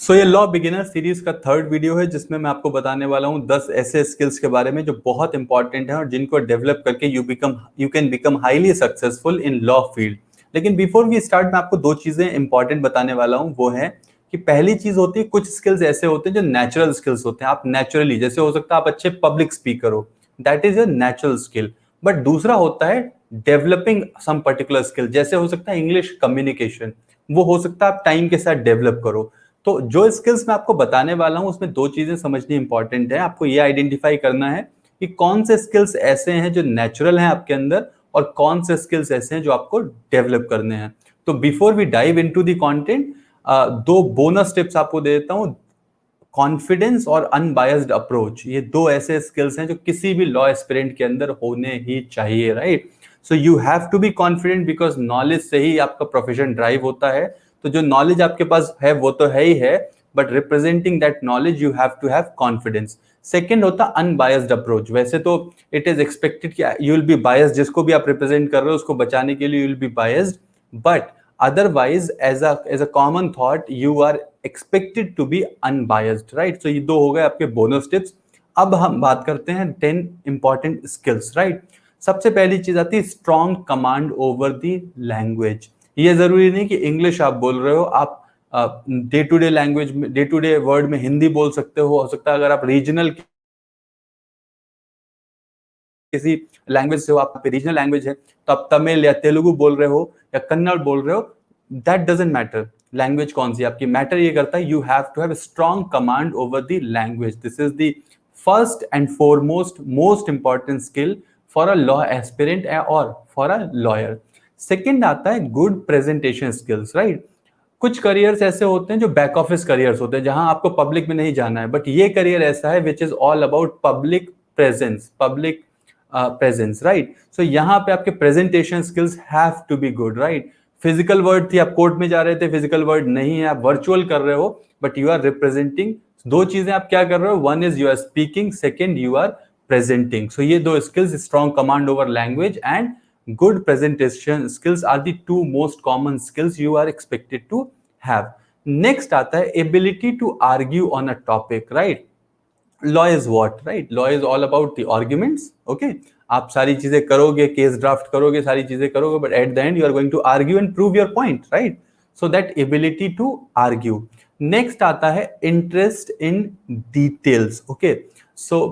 सो ये law beginner series का third video है जिसमें मैं आपको बताने वाला हूँ 10 ऐसे स्किल्स के बारे में जो बहुत इंपॉर्टेंट हैं और जिनको डेवलप करके you can become highly successful in law field. लेकिन बिफोर वी स्टार्ट मैं आपको दो चीजें इंपॉर्टेंट बताने वाला हूँ। वो है कि पहली चीज होती है, कुछ स्किल्स ऐसे होते हैं जो नेचुरल स्किल्स होते हैं। आप नेचुरली, जैसे हो सकता है आप अच्छे पब्लिक स्पीकर हो, that is your natural skill. But दूसरा होता है डेवलपिंग सम पर्टिकुलर स्किल, जैसे हो सकता है इंग्लिश कम्युनिकेशन, वो हो सकता है आप टाइम के साथ डेवलप करो। तो जो स्किल्स मैं आपको बताने वाला हूं उसमें दो चीजें समझनी इंपॉर्टेंट है। आपको ये आइडेंटिफाई करना है कि कौन से स्किल्स ऐसे हैं जो नेचुरल हैं आपके अंदर और कौन से स्किल्स ऐसे हैं जो आपको डेवलप करने हैं। तो before we dive into the content, दो बोनस टिप्स आपको दे देता हूं। कॉन्फिडेंस और अनबायस्ड अप्रोच, ये दो ऐसे स्किल्स हैं जो किसी भी लॉ एस्पिरेंट के अंदर होने ही चाहिए, right. So you have to be confident because knowledge से ही आपका प्रोफेशन ड्राइव होता है। तो जो नॉलेज आपके पास है वो तो है ही है, but representing that knowledge you have to have confidence. Second होता अनबायस्ड अप्रोच। वैसे तो इट इज एक्सपेक्टेड कि यू विल बी बायस्ड, जिसको भी आप रिप्रेजेंट कर रहे हो उसको बचाने के लिए you will be biased, but otherwise as a common thought you are expected to be unbiased, right? So ये दो हो गए आपके बोनस टिप्स। अब हम बात करते हैं 10 इंपॉर्टेंट स्किल्स, राइट। सबसे पहली चीज आती है strong command over the language. ये जरूरी नहीं कि इंग्लिश आप बोल रहे हो, आप डे टू डे लैंग्वेज में, डे टू डे वर्ड में हिंदी बोल सकते हो सकता है अगर आप रीजनल किसी लैंग्वेज से हो, आप रीजनल लैंग्वेज है तो आप तमिल या तेलुगु बोल रहे हो या कन्नड़ बोल रहे हो, दैट डजंट मैटर लैंग्वेज कौन सी आपकी। मैटर ये करता है you have to have strong command over the language. This is the first and foremost most important skill for a law aspirant और फॉर अ लॉयर। सेकेंड आता है good presentation skills, right. कुछ careers ऐसे होते हैं जो back office careers होते हैं जहां आपको पब्लिक में नहीं जाना है, बट ये करियर ऐसा है which is all about public presence, public presence, right. So यहाँ पे आपके presentation skills have to be good, right. Physical word थी, आप कोर्ट में जा रहे थे, फिजिकल वर्ड नहीं है, आप वर्चुअल कर रहे हो, बट यू आर रिप्रेजेंटिंग। दो चीजें आप क्या कर रहे हो, one is you are speaking, second you are presenting. So ये दो skills, strong command over language and good presentation skills, are the two most common skills you are expected to have. Next आता है ability to argue on a topic, right? Law is what, right? Law is all about the arguments, okay? आप सारी चीजें करोगे, case draft करोगे, सारी चीजें करोगे, but at the end you are going to argue and prove your point, right? So that ability to argue. Next आता है interest in details, okay? So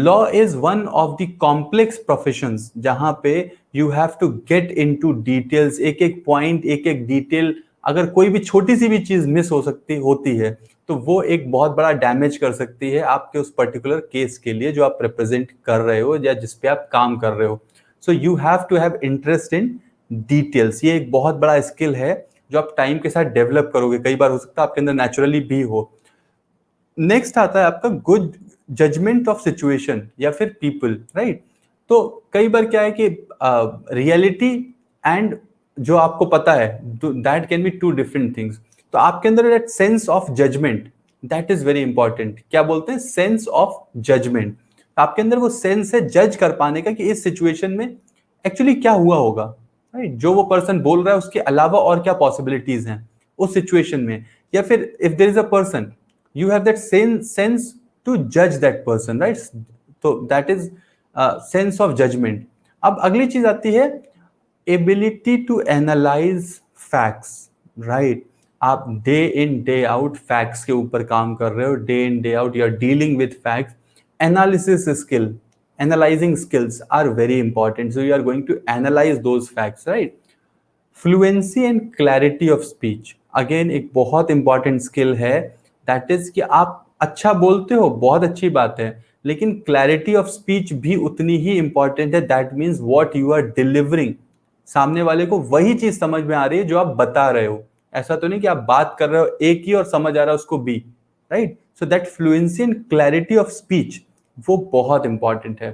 law is one of the complex professions जहां पे you have to get into details, एक एक point, एक एक detail. अगर कोई भी छोटी सी भी चीज मिस हो सकती होती है तो वो एक बहुत बड़ा डैमेज कर सकती है आपके उस पर्टिकुलर केस के लिए जो आप रिप्रेजेंट कर रहे हो या जिस पे आप काम कर रहे हो। So you have to have interest in details. ये एक बहुत बड़ा स्किल है जो आप टाइम के साथ डेवलप करोगे, कई बार हो सकता है आपके अंदर नेचुरली भी हो। नेक्स्ट आता है आपका गुड जजमेंट ऑफ सिचुएशन या फिर पीपल, राइट। तो कई बार क्या है कि रियलिटी एंड जो आपको पता है that can be two different things. तो आपके अंदर that sense of judgement, that is very important. क्या बोलते हैं, सेंस ऑफ जजमेंट। आपके अंदर वो सेंस है जज कर पाने का कि इस सिचुएशन में एक्चुअली क्या हुआ होगा, राइट। जो वो पर्सन बोल रहा है उसके अलावा और क्या पॉसिबिलिटीज हैं उस सिचुएशन में, या फिर if there is a person you have that same sense to judge that person, right? So that is sense of judgment. अब अगली चीज आती है ability to analyze facts, right? आप day in day out facts के ऊपर काम कर रहे हो, day in day out you are dealing with facts. Analysis skill, analysing skills are very important, so you are going to analyze those facts, right? Fluency and clarity of speech, again एक बहुत important skill है। That is कि आप अच्छा बोलते हो, बहुत अच्छी बात है, लेकिन क्लैरिटी ऑफ स्पीच भी उतनी ही इंपॉर्टेंट है। That means what you are delivering, सामने वाले को वही चीज समझ में आ रही है जो आप बता रहे हो। ऐसा तो नहीं कि आप बात कर रहे हो एक ही और समझ आ रहा है उसको बी, right. So that fluency and clarity of speech वो बहुत इंपॉर्टेंट है।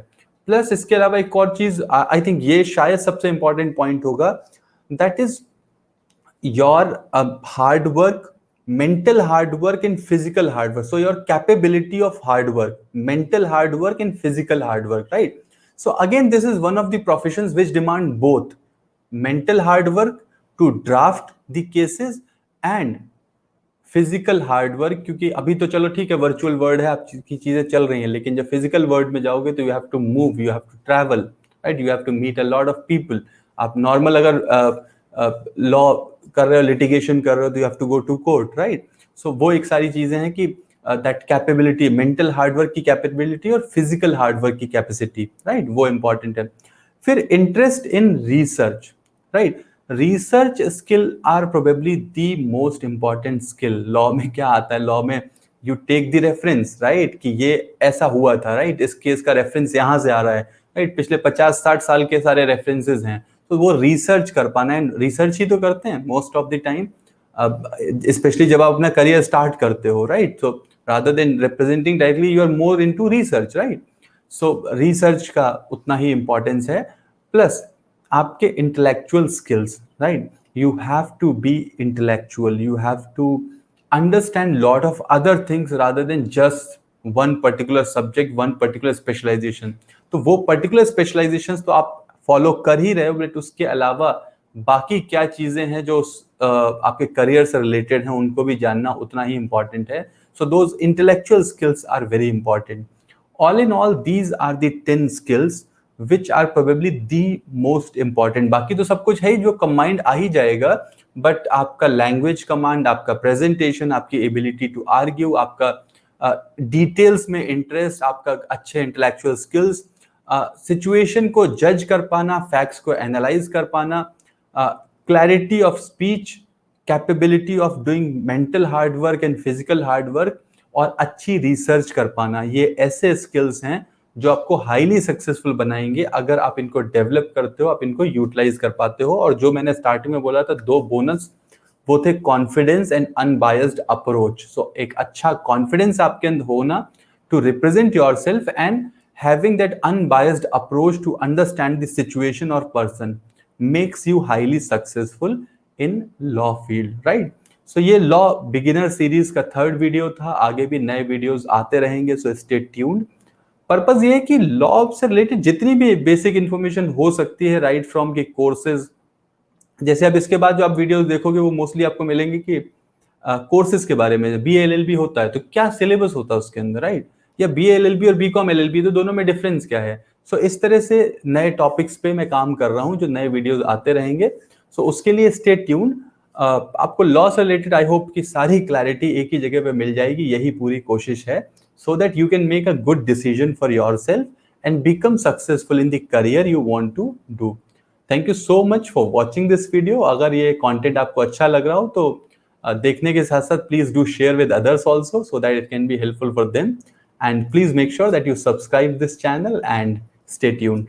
प्लस इसके अलावा एक और चीज, आई थिंक ये शायद सबसे इंपॉर्टेंट पॉइंट होगा, that is your hard work, mental hard work and physical hard work. So your capability of hard work, mental hard work and physical hard work, right? So again this is one of the professions which demand both mental hard work to draft the cases and physical hard work, क्योंकि अभी तो चलो ठीक है virtual world है, आपकी चीजें चल रही हैं, लेकिन जब फिजिकल वर्ल्ड में जाओगे तो you have to move, you have to travel, right, you have to meet a lot of people. आप नॉर्मल अगर लॉ कर रहे हो, लिटिगेशन कर रहे हो, तो you have to go to court, right. So वो एक सारी चीजें हैं कि दैट कैपेबिलिटी, मेंटल हार्डवर्क की कैपेबिलिटी और फिजिकल हार्डवर्क की कैपेसिटी, राइट, वो इंपॉर्टेंट है. फिर interest in research, right. Research skill are probably the most important skill. Law में क्या आता है, लॉ में you take the reference, right, कि ये ऐसा हुआ था, राइट, इस केस का रेफरेंस यहाँ से आ रहा है, राइट, पिछले 50-60 साल के सारे रेफरेंसेस हैं. तो वो रिसर्च कर पाना है, रिसर्च ही तो करते हैं most of the time, specially जब आप अपना करियर स्टार्ट करते हो, right. So rather than representing directly you are more into research, right. So research का उतना ही इंपॉर्टेंस है. प्लस आपके intellectual skills, right, you have to be intellectual, you have to understand lot of other things rather than just one particular subject, one particular specialisation. तो वो particular specialisation तो आप follow कर ही रहे हो, बट उसके अलावा बाकी क्या चीजें हैं जो आपके करियर से रिलेटेड हैं, उनको भी जानना उतना ही इंपॉर्टेंट है. So those intellectual skills are very important. All in all, these are the 10 skills which are probably the most important. बाकी तो सब कुछ है जो कमांड आ ही जाएगा, बट आपका लैंग्वेज कमांड, आपका प्रेजेंटेशन, आपकी एबिलिटी टू आर्ग्यू, आपका डिटेल्स में इंटरेस्ट, आपका अच्छे इंटेलेक्चुअल स्किल्स, सिचुएशन को जज कर पाना, फैक्ट्स को एनालाइज कर पाना, clarity of speech, capability of doing mental hard work and physical hard work, और अच्छी रिसर्च कर पाना, ये ऐसे स्किल्स हैं जो आपको हाईली सक्सेसफुल बनाएंगे अगर आप इनको डेवलप करते हो, आप इनको यूटिलाइज कर पाते हो. और जो मैंने स्टार्टिंग में बोला था 2 बोनस, वो थे confidence and unbiased approach. So एक अच्छा कॉन्फिडेंस आपके अंदर होना to represent yourself and having that unbiased approach to understand the situation और person makes you highly successful in law field, right. So ये लॉ बिगिनर सीरीज का 3rd video था. आगे भी नए वीडियोस आते रहेंगे, सो स्टे ट्यून्ड. पर्पस ये है कि लॉ से रिलेटेड जितनी भी बेसिक इंफॉर्मेशन हो सकती है, राइट फ्रॉम के कोर्सेज, जैसे अब इसके बाद जो आप वीडियोस देखोगे वो मोस्टली आपको मिलेंगे कि कोर्सेज के बारे में. BA-LLB होता है तो क्या सिलेबस होता है उसके अंदर, राइट, या BA-LLB और BCom LLB, तो दोनों में डिफरेंस क्या है. सो इस तरह से नए टॉपिक्स पे मैं काम कर रहा हूँ, जो नए वीडियोस आते रहेंगे. सो उसके लिए स्टे ट्यून्ड. आपको लॉ से रिलेटेड आई होप कि सारी क्लैरिटी एक ही जगह पे मिल जाएगी, यही पूरी कोशिश है, so that you can make a good decision for yourself and become successful in the career you want to do. Thank you so much for watching this video. अगर ये कंटेंट आपको अच्छा लग रहा हो तो देखने के साथ साथ please do share with others also, so that it can be helpful for them. And please make sure that you subscribe this channel and stay tuned.